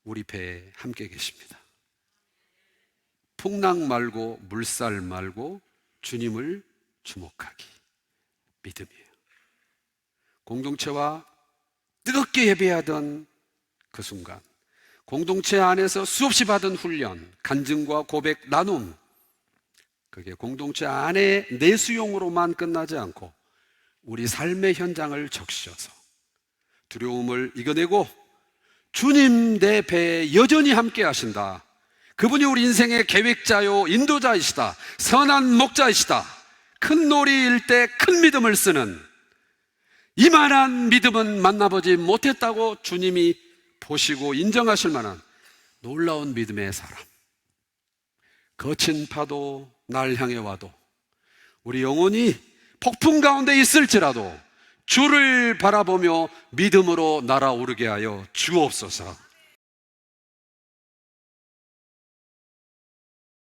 우리 배에 함께 계십니다. 풍랑 말고 물살 말고 주님을 주목하기, 믿음이에요. 공동체와 뜨겁게 예배하던 그 순간, 공동체 안에서 수없이 받은 훈련, 간증과 고백, 나눔, 그게 공동체 안에 내수용으로만 끝나지 않고 우리 삶의 현장을 적셔서 두려움을 이겨내고 주님 내 배에 여전히 함께 하신다. 그분이 우리 인생의 계획자요 인도자이시다. 선한 목자이시다. 큰 놀이일 때 큰 믿음을 쓰는 이만한 믿음은 만나보지 못했다고 주님이 보시고 인정하실 만한 놀라운 믿음의 사람. 거친 파도 날 향해 와도 우리 영혼이 폭풍 가운데 있을지라도 주를 바라보며 믿음으로 날아오르게 하여 주옵소서.